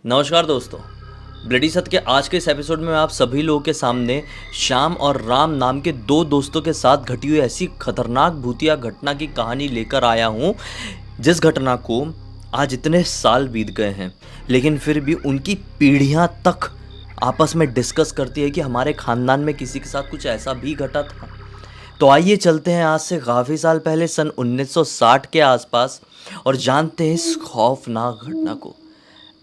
नमस्कार दोस्तों। ब्लडी सत के आज के इस एपिसोड में मैं आप सभी लोगों के सामने श्याम और राम नाम के दो दोस्तों के साथ घटी हुई ऐसी खतरनाक भूतिया घटना की कहानी लेकर आया हूँ, जिस घटना को आज इतने साल बीत गए हैं लेकिन फिर भी उनकी पीढ़ियाँ तक आपस में डिस्कस करती है कि हमारे ख़ानदान में किसी के साथ कुछ ऐसा भी घटा था। तो आइए चलते हैं आज से काफ़ी साल पहले सन 1960 के आसपास और जानते हैं इस खौफनाक घटना को।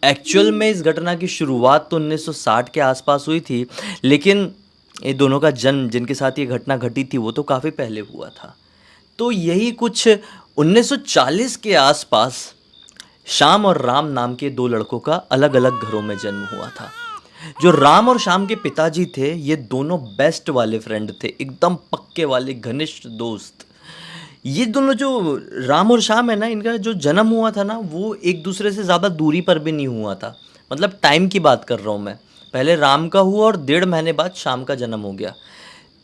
एक्चुअल में इस घटना की शुरुआत तो 1960 के आसपास हुई थी, लेकिन ये दोनों का जन्म जिनके साथ ये घटना घटी थी वो तो काफ़ी पहले हुआ था। तो यही कुछ 1940 के आसपास श्याम और राम नाम के दो लड़कों का अलग अलग घरों में जन्म हुआ था। जो राम और श्याम के पिताजी थे ये दोनों बेस्ट वाले फ्रेंड थे, एकदम पक्के वाले घनिष्ठ दोस्त। ये दोनों जो राम और श्याम है ना, इनका जो जन्म हुआ था ना वो एक दूसरे से ज़्यादा दूरी पर भी नहीं हुआ था। मतलब टाइम की बात कर रहा हूँ मैं। पहले राम का हुआ और 1.5 महीने बाद श्याम का जन्म हो गया।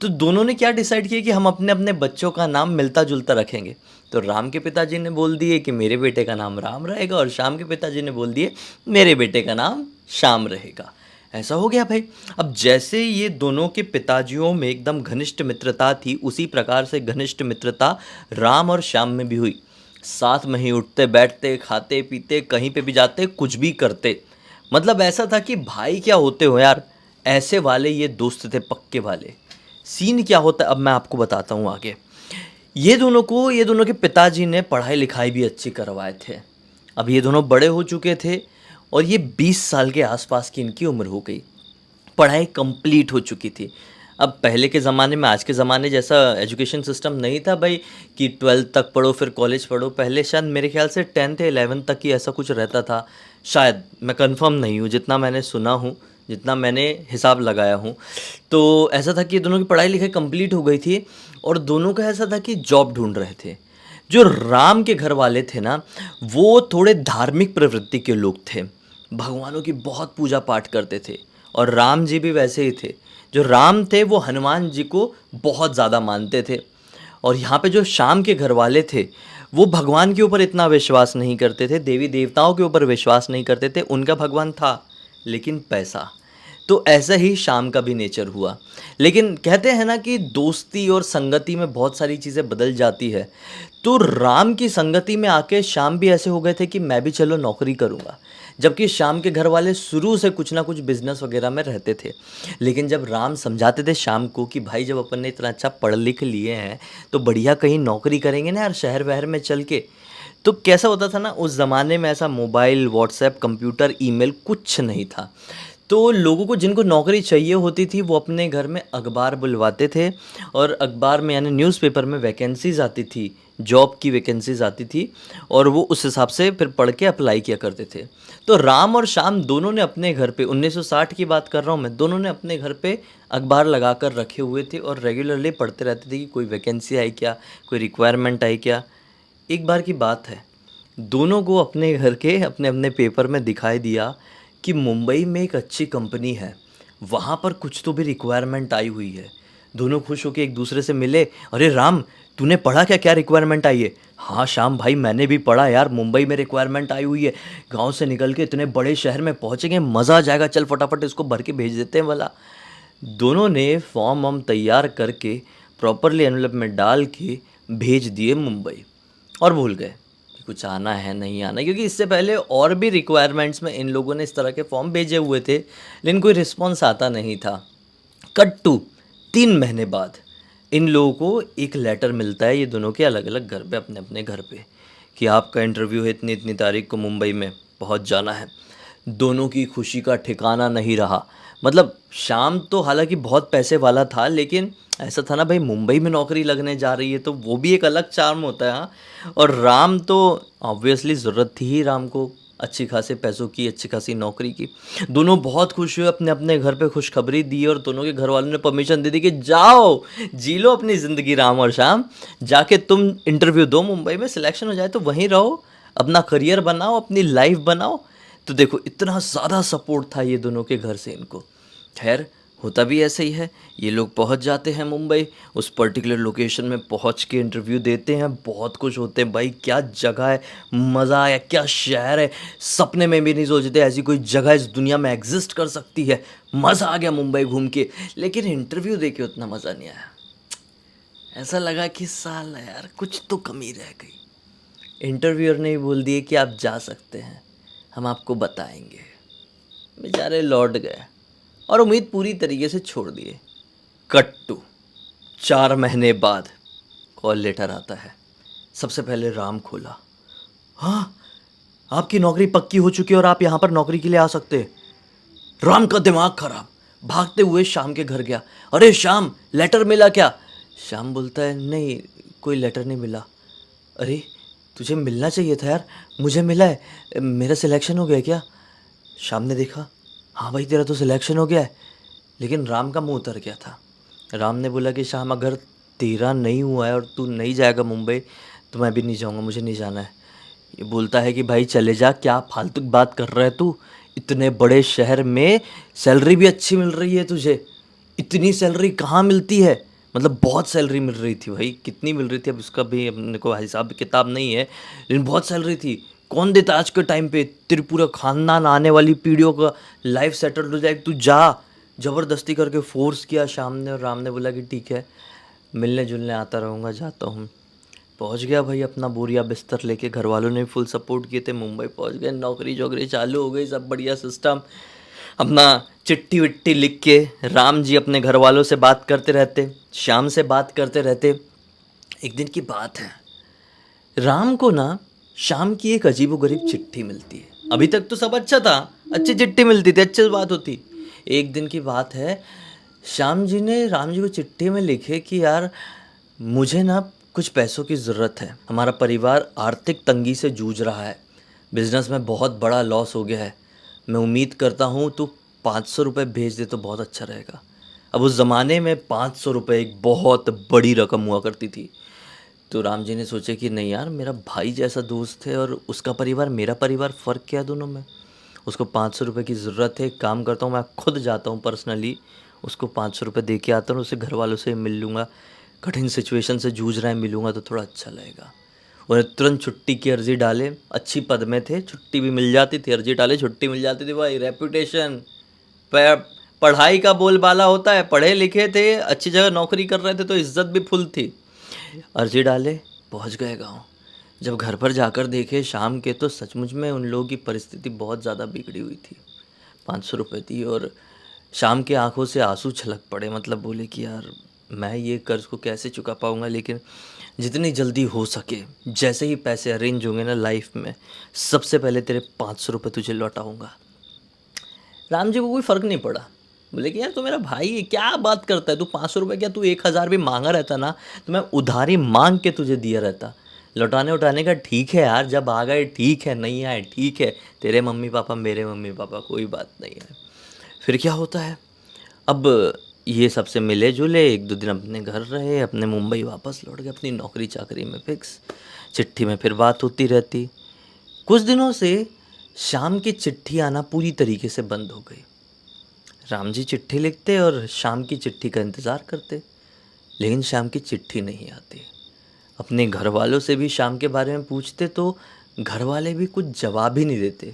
तो दोनों ने क्या डिसाइड किया कि हम अपने अपने बच्चों का नाम मिलता जुलता रखेंगे। तो राम के पिताजी ने बोल दिए कि मेरे बेटे का नाम राम रहेगा और श्याम के पिताजी ने बोल दिए मेरे बेटे का नाम श्याम रहेगा। ऐसा हो गया भाई। अब जैसे ये दोनों के पिताजियों में एकदम घनिष्ठ मित्रता थी, उसी प्रकार से घनिष्ठ मित्रता राम और श्याम में भी हुई। साथ में ही उठते बैठते, खाते पीते, कहीं पे भी जाते, कुछ भी करते। मतलब ऐसा था कि भाई क्या होते हो यार, ऐसे वाले ये दोस्त थे, पक्के वाले। सीन क्या होता है अब मैं आपको बताता हूँ आगे। ये दोनों के पिताजी ने पढ़ाई लिखाई भी अच्छी करवाए थे। अब ये दोनों बड़े हो चुके थे और ये 20 साल के आसपास की इनकी उम्र हो गई। पढ़ाई कंप्लीट हो चुकी थी। अब पहले के ज़माने में आज के ज़माने जैसा एजुकेशन सिस्टम नहीं था भाई कि 12th तक पढ़ो फिर कॉलेज पढ़ो। पहले शायद मेरे ख्याल से 10th या 11th तक ही ऐसा कुछ रहता था शायद, मैं कंफर्म नहीं हूँ, जितना मैंने सुना हूँ, जितना मैंने हिसाब लगाया हूँ। तो ऐसा था कि ये दोनों की पढ़ाई लिखाई कंप्लीट हो गई थी और दोनों का ऐसा था कि जॉब ढूंढ रहे थे। जो राम के घर वाले थे ना, वो थोड़े धार्मिक प्रवृत्ति के लोग थे, भगवानों की बहुत पूजा पाठ करते थे और राम जी भी वैसे ही थे। जो राम थे वो हनुमान जी को बहुत ज़्यादा मानते थे। और यहाँ पे जो श्याम के घर वाले थे वो भगवान के ऊपर इतना विश्वास नहीं करते थे, देवी देवताओं के ऊपर विश्वास नहीं करते थे। उनका भगवान था लेकिन पैसा। तो ऐसा ही श्याम का भी नेचर हुआ। लेकिन कहते हैं ना कि दोस्ती और संगति में बहुत सारी चीज़ें बदल जाती है। तो राम की संगति में आके श्याम भी ऐसे हो गए थे कि मैं भी चलो नौकरी करूँगा, जबकि श्याम के घर वाले शुरू से कुछ ना कुछ बिजनेस वगैरह में रहते थे। लेकिन जब राम समझाते थे श्याम को कि भाई जब अपन ने इतना अच्छा पढ़ लिख लिए हैं तो बढ़िया कहीं नौकरी करेंगे ना यार, शहर वहर में चल के। तो कैसा होता था ना, उस ज़माने में ऐसा मोबाइल, व्हाट्सएप, कंप्यूटर, ईमेल कुछ नहीं था। तो लोगों को जिनको नौकरी चाहिए होती थी वो अपने घर में अखबार बुलवाते थे और अखबार में यानी न्यूज़पेपर में वैकेंसीज़ आती थी, जॉब की वैकेंसीज़ आती थी और वो उस हिसाब से फिर पढ़ के अप्लाई किया करते थे। तो राम और श्याम दोनों ने अपने घर पे, 1960 की बात कर रहा हूँ मैं, दोनों ने अपने घर पे अखबार लगा कर रखे हुए थे और रेगुलरली पढ़ते रहते थे कि कोई वैकेंसी आई क्या, कोई रिक्वायरमेंट आई क्या। एक बार की बात है, दोनों को अपने घर के अपने अपने पेपर में दिखाई दिया कि मुंबई में एक अच्छी कंपनी है, वहाँ पर कुछ तो भी रिक्वायरमेंट आई हुई है। दोनों खुश होकर एक दूसरे से मिले, अरे राम तूने पढ़ा क्या, क्या रिक्वायरमेंट आई है? हाँ श्याम भाई मैंने भी पढ़ा यार, मुंबई में रिक्वायरमेंट आई हुई है, गांव से निकल के इतने बड़े शहर में पहुँचेंगे, मज़ा आ जाएगा, चल फटाफट इसको भर के भेज देते हैं वाला। दोनों ने फॉर्म वॉर्म तैयार करके प्रॉपरली एनवेलप में डाल के भेज दिए मुंबई और भूल गए कि कुछ आना है नहीं आना, क्योंकि इससे पहले और भी रिक्वायरमेंट्स में इन लोगों ने इस तरह के फॉर्म भेजे हुए थे लेकिन कोई रिस्पॉन्स आता नहीं था। कट टू 3 महीने बाद इन लोगों को एक लेटर मिलता है, ये दोनों के अलग अलग घर पे, अपने अपने घर पे, कि आपका इंटरव्यू है इतनी इतनी तारीख को, मुंबई में पहुंच जाना है। दोनों की खुशी का ठिकाना नहीं रहा। मतलब श्याम तो हालांकि बहुत पैसे वाला था लेकिन ऐसा था ना भाई, मुंबई में नौकरी लगने जा रही है तो वो भी एक अलग चार्म होता है। हाँ, और राम तो ऑब्वियसली ज़रूरत थी ही राम को अच्छी खासे पैसों की, अच्छी खासी नौकरी की। दोनों बहुत खुश हुए, अपने अपने घर पे खुशखबरी दी और दोनों के घर वालों ने परमिशन दे दी कि जाओ जी लो अपनी ज़िंदगी राम और श्याम, जाके तुम इंटरव्यू दो मुंबई में, सिलेक्शन हो जाए तो वहीं रहो, अपना करियर बनाओ, अपनी लाइफ बनाओ। तो देखो इतना ज़्यादा सपोर्ट था ये दोनों के घर से इनको। खैर होता भी ऐसे ही है। ये लोग पहुंच जाते हैं मुंबई, उस पर्टिकुलर लोकेशन में पहुंच के इंटरव्यू देते हैं, बहुत खुश होते हैं, भाई क्या जगह है, मज़ा आया, क्या शहर है, सपने में भी नहीं सोचे थे ऐसी कोई जगह इस दुनिया में एग्जिस्ट कर सकती है, मज़ा आ गया मुंबई घूम के। लेकिन इंटरव्यू दे के उतना मज़ा नहीं आया। ऐसा लगा कि साला यार कुछ तो कमी रह गई। इंटरव्यूअर ने ही बोल दिए कि आप जा सकते हैं, हम आपको बताएंगे। बेचारे लौट गए और उम्मीद पूरी तरीके से छोड़ दिए। कट टू 4 महीने बाद कॉल लेटर आता है। सबसे पहले राम खोला। हाँ, आपकी नौकरी पक्की हो चुकी है और आप यहाँ पर नौकरी के लिए आ सकते हैं। राम का दिमाग खराब, भागते हुए श्याम के घर गया। अरे श्याम, लेटर मिला क्या? श्याम बोलता है नहीं, कोई लेटर नहीं मिला। अरे तुझे मिलना चाहिए था यार, मुझे मिला है, मेरा सिलेक्शन हो गया क्या? श्याम ने देखा, हाँ भाई तेरा तो सिलेक्शन हो गया है। लेकिन राम का मुंह उतर गया था। राम ने बोला कि श्याम अगर तेरा नहीं हुआ है और तू नहीं जाएगा मुंबई तो मैं भी नहीं जाऊँगा, मुझे नहीं जाना है। ये बोलता है कि भाई चले जा, क्या फालतू की बात कर रहा है तू, इतने बड़े शहर में सैलरी भी अच्छी मिल रही है तुझे, इतनी सैलरी कहाँ मिलती है? मतलब बहुत सैलरी मिल रही थी भाई, कितनी मिल रही थी अब उसका भी अपने को हिसाब किताब नहीं है, लेकिन बहुत सैलरी थी। कौन देता आज के टाइम पे? तेरे पूरा खानदान आने वाली पीढ़ियों का लाइफ सेटल हो जाए, तू जा। ज़बरदस्ती करके फोर्स किया श्याम ने, और राम ने बोला कि ठीक है, मिलने जुलने आता रहूँगा, जाता हूँ। पहुंच गया भाई अपना बोरिया बिस्तर लेके, घर वालों ने फुल सपोर्ट किए थे, मुंबई पहुंच गए, नौकरी जोकरी चालू हो गई, सब बढ़िया सिस्टम। अपना चिट्ठी विट्ठी लिख के राम जी अपने घर वालों से बात करते रहते, श्याम से बात करते रहते। एक दिन की बात है, राम को ना श्याम की एक अजीबोगरीब चिट्ठी मिलती है। अभी तक तो सब अच्छा था, अच्छी चिट्ठी मिलती थी, अच्छी बात होती। एक दिन की बात है, श्याम जी ने राम जी को चिट्ठी में लिखे कि यार मुझे ना कुछ पैसों की ज़रूरत है, हमारा परिवार आर्थिक तंगी से जूझ रहा है, बिजनेस में बहुत बड़ा लॉस हो गया है, मैं उम्मीद करता हूँ तू 500 रुपये भेज दे तो बहुत अच्छा रहेगा। अब उस ज़माने में 500 रुपये एक बहुत बड़ी रकम हुआ करती थी। तो राम जी ने सोचे कि नहीं यार, मेरा भाई जैसा दोस्त है और उसका परिवार मेरा परिवार, फ़र्क क्या है दोनों में? उसको 500 रुपये की ज़रूरत है, एक काम करता हूँ मैं खुद जाता हूँ पर्सनली, उसको 500 रुपये दे के आता हूँ, उससे घर वालों से मिल लूँगा, कठिन सिचुएशन से जूझ रहा है, मिलूँगा तो थोड़ा अच्छा लगेगा। उन्हें तुरंत छुट्टी की अर्ज़ी डाले, अच्छी पद में थे, छुट्टी भी मिल जाती थी, अर्ज़ी डाले छुट्टी मिल जाती थी। भाई रेपुटेशन, पढ़ाई का बोलबाला होता है, पढ़े लिखे थे, अच्छी जगह नौकरी कर रहे थे तो इज्जत भी फुल थी। अर्जी डाले, पहुंच गए गांव। जब घर पर जाकर देखे शाम के, तो सचमुच में उन लोगों की परिस्थिति बहुत ज़्यादा बिगड़ी हुई थी। 500 रुपये थी और शाम की आंखों से आंसू छलक पड़े। मतलब बोले कि यार मैं ये कर्ज को कैसे चुका पाऊँगा, लेकिन जितनी जल्दी हो सके, जैसे ही पैसे अरेंज होंगे ना लाइफ में, सबसे पहले तेरे 500 रुपये तुझे लौटाऊँगा। राम जी को कोई फ़र्क नहीं पड़ा। बोले कि यार तू मेरा भाई है, क्या बात करता है तू? 500 रुपये क्या, तू 1000 भी मांगा रहता ना तो मैं उधारी मांग के तुझे दिया रहता। लौटाने उठाने का ठीक है यार, जब आ गए ठीक है, नहीं आए ठीक है, तेरे मम्मी पापा मेरे मम्मी पापा, कोई बात नहीं है। फिर क्या होता है, अब ये सबसे मिले जुले, 1-2 दिन अपने घर रहे, अपने मुंबई वापस लौट गए अपनी नौकरी चाकरी में फिक्स। चिट्ठी में फिर बात होती रहती। कुछ दिनों से शाम की चिट्ठी आना पूरी तरीके से बंद हो गई। राम जी चिट्ठी लिखते और शाम की चिट्ठी का इंतज़ार करते, लेकिन शाम की चिट्ठी नहीं आती। अपने घर वालों से भी शाम के बारे में पूछते तो घर वाले भी कुछ जवाब ही नहीं देते,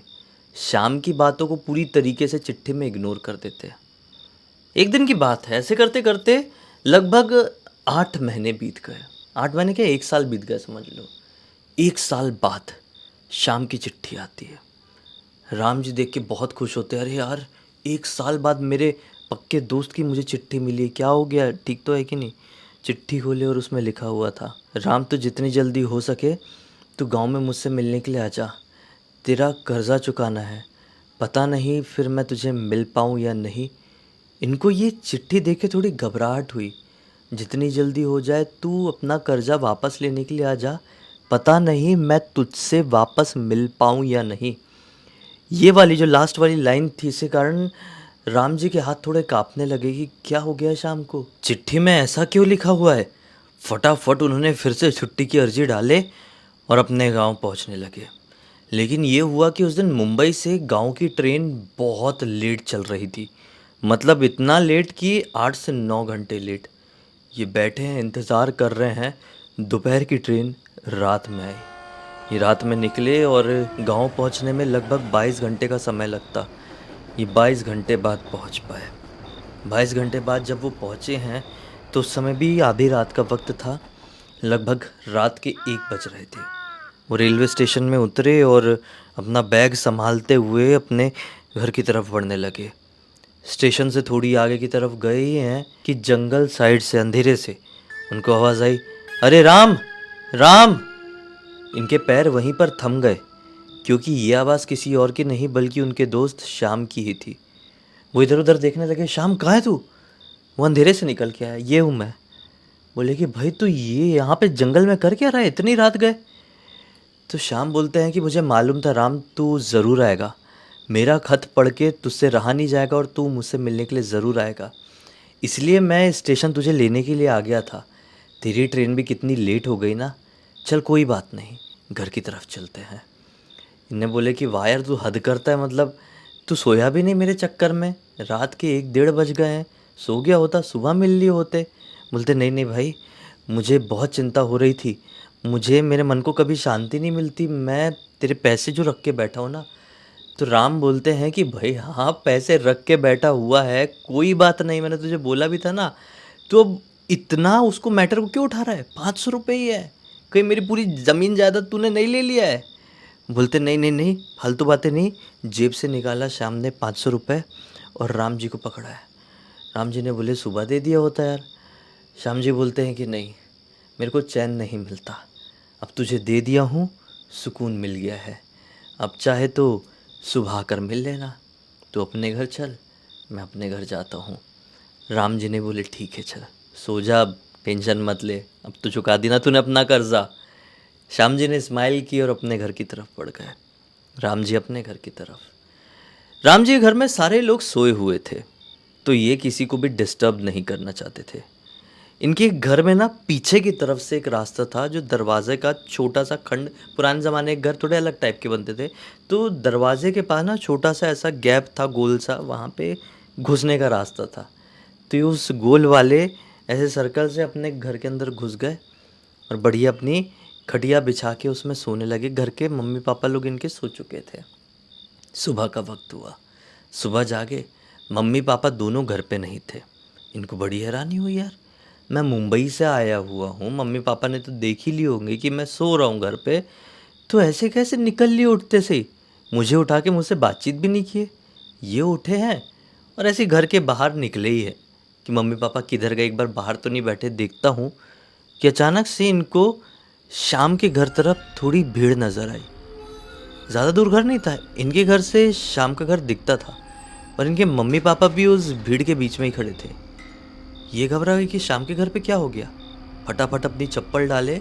शाम की बातों को पूरी तरीके से चिट्ठी में इग्नोर कर देते। एक दिन की बात है, ऐसे करते करते लगभग 8 महीने बीत गए। 8 महीने क्या, 1 साल बीत गया समझ लो। 1 साल बाद शाम की चिट्ठी आती है। राम जी देख के बहुत खुश होते हैं, अरे यार 1 साल बाद मेरे पक्के दोस्त की मुझे चिट्ठी मिली, क्या हो गया, ठीक तो है कि नहीं? चिट्ठी खोले और उसमें लिखा हुआ था, राम तो जितनी जल्दी हो सके तू गांव में मुझसे मिलने के लिए आ जा, तेरा कर्जा चुकाना है, पता नहीं फिर मैं तुझे मिल पाऊँ या नहीं। इनको ये चिट्ठी देख के थोड़ी घबराहट हुई, जितनी जल्दी हो जाए तू अपना कर्जा वापस लेने के लिए आ जा, पता नहीं मैं तुझसे वापस मिल पाऊँ या नहीं। ये वाली जो लास्ट वाली लाइन थी, इसी कारण राम जी के हाथ थोड़े कांपने लगे कि क्या हो गया शाम को, चिट्ठी में ऐसा क्यों लिखा हुआ है। फटाफट उन्होंने फिर से छुट्टी की अर्जी डाले और अपने गांव पहुंचने लगे। लेकिन ये हुआ कि उस दिन मुंबई से गांव की ट्रेन बहुत लेट चल रही थी, मतलब इतना लेट कि 8 से 9 घंटे लेट। ये बैठे हैं, इंतज़ार कर रहे हैं दोपहर की ट्रेन रात में आई। ये रात में निकले और गांव पहुंचने में लगभग 22 घंटे का समय लगता। ये 22 घंटे बाद पहुंच पाए। 22 घंटे बाद जब वो पहुंचे हैं तो उस समय भी आधी रात का वक्त था। लगभग रात के 1 बज रहे थे। वो रेलवे स्टेशन में उतरे और अपना बैग संभालते हुए अपने घर की तरफ बढ़ने लगे। स्टेशन से थोड़ी आगे की तरफ गए ही हैं कि जंगल साइड से अंधेरे से उनको आवाज़ आई, अरे राम, राम। इनके पैर वहीं पर थम गए क्योंकि ये आवाज़ किसी और की नहीं बल्कि उनके दोस्त श्याम की ही थी। वो इधर उधर देखने लगे, श्याम कहाँ है तू? वो अंधेरे से निकल के आया, ये हूँ मैं। बोले कि भाई तू ये यहाँ पे जंगल में कर क्या रहा है, इतनी रात गए? तो श्याम बोलते हैं कि मुझे मालूम था राम तू ज़रूर आएगा। मेरा खत पढ़ के तुझसे रहा नहीं जाएगा और तू मुझसे मिलने के लिए ज़रूर आएगा, इसलिए मैं स्टेशन तुझे लेने के लिए आ गया था। तेरी ट्रेन भी कितनी लेट हो गई ना। चल कोई बात नहीं, घर की तरफ चलते हैं। इन्हें बोले कि वाह यार तू हद करता है, मतलब तू सोया भी नहीं मेरे चक्कर में। रात के 1 डेढ़ बज गए हैं, सो गया होता सुबह मिल लिए होते। बोलते नहीं नहीं भाई, मुझे बहुत चिंता हो रही थी। मुझे मेरे मन को कभी शांति नहीं मिलती। मैं तेरे पैसे जो रख के बैठा हूँ ना। तो राम बोलते हैं कि भाई हाँ पैसे रख के बैठा हुआ है, कोई बात नहीं, मैंने तुझे बोला भी था ना। तो अब इतना उसको मैटर को क्यों उठा रहा है? 500 रुपये ही है, कहीं मेरी पूरी ज़मीन जायदाद तूने नहीं ले लिया है? बोलते नहीं नहीं नहीं, फालतू बातें नहीं। जेब से निकाला श्याम ने 500 रुपये और राम जी को पकड़ा है। राम जी ने बोले सुबह दे दिया होता यार। श्याम जी बोलते हैं कि नहीं, मेरे को चैन नहीं मिलता। अब तुझे दे दिया हूँ, सुकून मिल गया है। अब चाहे तो सुबह कर मिल लेना। तो अपने घर चल, मैं अपने घर जाता हूँ। राम जी ने बोले ठीक है चल, सो जा, अब टेंशन मत ले, अब तो चुका दी ना तूने अपना कर्जा। श्याम जी ने स्माइल की और अपने घर की तरफ बढ़ गए। राम जी अपने घर की तरफ। राम जी के घर में सारे लोग सोए हुए थे, तो ये किसी को भी डिस्टर्ब नहीं करना चाहते थे। इनके घर में ना पीछे की तरफ से एक रास्ता था जो दरवाजे का छोटा सा खंड, पुराने ज़माने के घर थोड़े अलग टाइप के बनते थे, तो दरवाजे के पास ना छोटा सा ऐसा गैप था गोल सा, वहाँ पे घुसने का रास्ता था। तो ये उस गोल वाले ऐसे सर्कल से अपने घर के अंदर घुस गए और बढ़िया अपनी खटिया बिछा के उसमें सोने लगे। घर के मम्मी पापा लोग इनके सो चुके थे। सुबह का वक्त हुआ, सुबह जागे, मम्मी पापा दोनों घर पे नहीं थे। इनको बड़ी हैरानी हुई, यार मैं मुंबई से आया हुआ हूँ, मम्मी पापा ने तो देख ही ली होंगे कि मैं सो रहा हूँ घर पे, तो ऐसे कैसे निकल लिए उठते से ही? मुझे उठा के मुझसे बातचीत भी नहीं किए, ये उठे हैं और ऐसे घर के बाहर निकले ही है कि मम्मी पापा किधर गए, एक बार बाहर तो नहीं बैठे देखता हूँ। कि अचानक से इनको शाम के घर तरफ थोड़ी भीड़ नज़र आई। ज़्यादा दूर घर नहीं था, इनके घर से शाम का घर दिखता था और इनके मम्मी पापा भी उस भीड़ के बीच में ही खड़े थे। ये घबरा गए कि शाम के घर पे क्या हो गया। फटाफट अपनी चप्पल डाले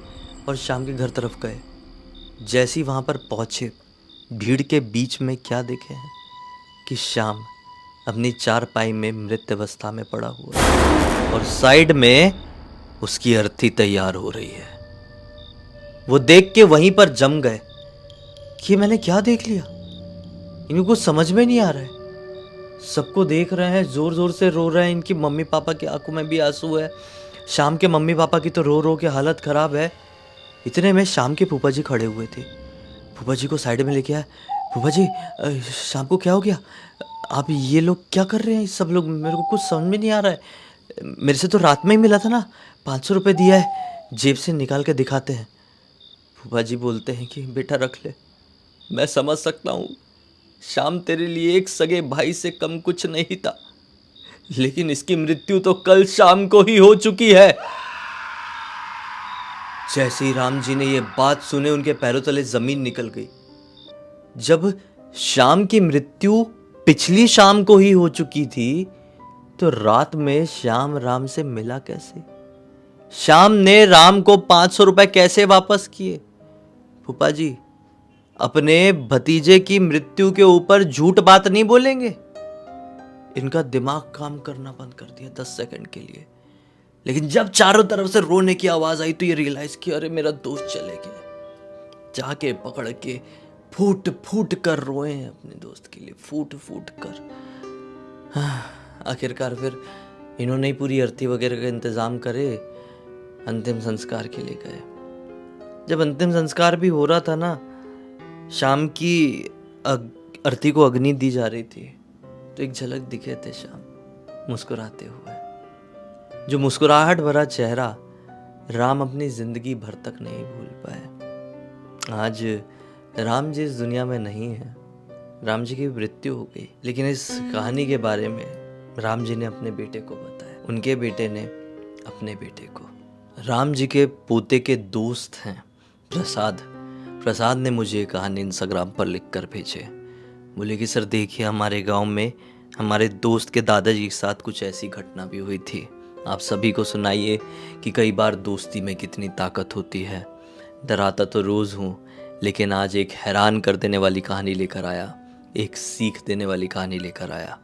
और शाम के घर तरफ गए। जैसे ही वहाँ पर पहुँचे, भीड़ के बीच में क्या देखे हैं कि श्याम अपनी चारपाई में मृत अवस्था में पड़ा हुआ है और साइड में उसकी अर्थी तैयार हो रही है। वो देख के वहीं पर जम गए कि मैंने क्या देख लिया। इनको कुछ समझ में नहीं आ रहा है। सबको देख रहे हैं, जोर जोर से रो रहे हैं। इनकी मम्मी पापा की आंखों में भी आंसू है। शाम के मम्मी पापा की तो रो रो के हालत खराब है। इतने में शाम के फूफा जी खड़े हुए थे। फूफा जी को साइड में लेके आया। फूफा जी, शाम को क्या हो गया? आप ये लोग क्या कर रहे हैं? सब लोग, मेरे को कुछ समझ में नहीं आ रहा है। मेरे से तो रात में ही मिला था ना, 500 रुपये दिया है। जेब से निकाल के दिखाते हैं। फूफा जी बोलते हैं कि बेटा रख ले, मैं समझ सकता हूँ श्याम तेरे लिए एक सगे भाई से कम कुछ नहीं था, लेकिन इसकी मृत्यु तो कल शाम को ही हो चुकी है। जैसे ही राम जी ने ये बात सुने, उनके पैरों तले जमीन निकल गई। जब श्याम की मृत्यु पिछली शाम को ही हो चुकी थी, तो रात में श्याम राम से मिला कैसे? श्याम ने राम को 500 रुपए कैसे वापस किए? फूफा जी, अपने भतीजे की मृत्यु के ऊपर झूठ बात नहीं बोलेंगे। इनका दिमाग काम करना बंद कर दिया 10 सेकंड के लिए। लेकिन जब चारों तरफ से रोने की आवाज आई तो ये रियलाइज किया, अरे मेरा दोस्त चले गया। जाके पकड़ के फूट फूट कर रोए हैं अपने दोस्त के लिए, फूट फूट कर। आखिरकार फिर इन्होंने ही पूरी अर्थी वगैरह का इंतज़ाम करे, अंतिम संस्कार के लिए गए। जब अंतिम संस्कार भी हो रहा था ना, शाम की अर्थी को अग्नि दी जा रही थी, तो एक झलक दिखे थे श्याम मुस्कुराते हुए। जो मुस्कुराहट भरा चेहरा राम अपनी जिंदगी भर तक नहीं भूल पाए। आज राम जी इस दुनिया में नहीं है, राम जी की मृत्यु हो गई, लेकिन इस कहानी के बारे में राम जी ने अपने बेटे को बताया, उनके बेटे ने अपने बेटे को। राम जी के पोते के दोस्त हैं प्रसाद ने मुझे ये कहानी इंस्टाग्राम पर लिख कर भेजे। बोले कि सर देखिए, हमारे गांव में हमारे दोस्त के दादाजी के साथ कुछ ऐसी घटना भी हुई थी, आप सभी को सुनाइए कि कई बार दोस्ती में कितनी ताकत होती है। डराता तो रोज़ हूँ, लेकिन आज एक हैरान कर देने वाली कहानी लेकर आया, एक सीख देने वाली कहानी लेकर आया।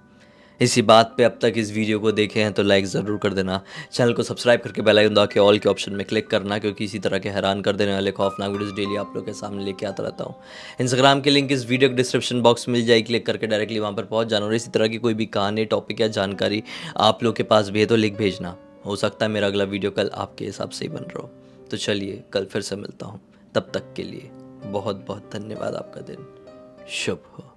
इसी बात पे अब तक इस वीडियो को देखे हैं तो लाइक ज़रूर कर देना, चैनल को सब्सक्राइब करके बेल आइकन दबा के ऑल के ऑप्शन में क्लिक करना, क्योंकि इसी तरह के हैरान कर देने वाले खौफनाक वीडियोस डेली आप लोग के सामने लेके आता रहता हूँ। इंस्टाग्राम की लिंक इस वीडियो के डिस्क्रिप्शन बॉक्स में मिल जाएगी, क्लिक करके डायरेक्टली वहाँ पर पहुँच जाना। और इसी तरह की कोई भी कहानी, टॉपिक या जानकारी आप लोग के पास भी है तो लिख भेजना, हो सकता है मेरा अगला वीडियो कल आपके हिसाब से ही बन रहा हो। तो चलिए कल फिर से मिलता हूँ, तब तक के लिए बहुत बहुत धन्यवाद। आपका दिन शुभ हो।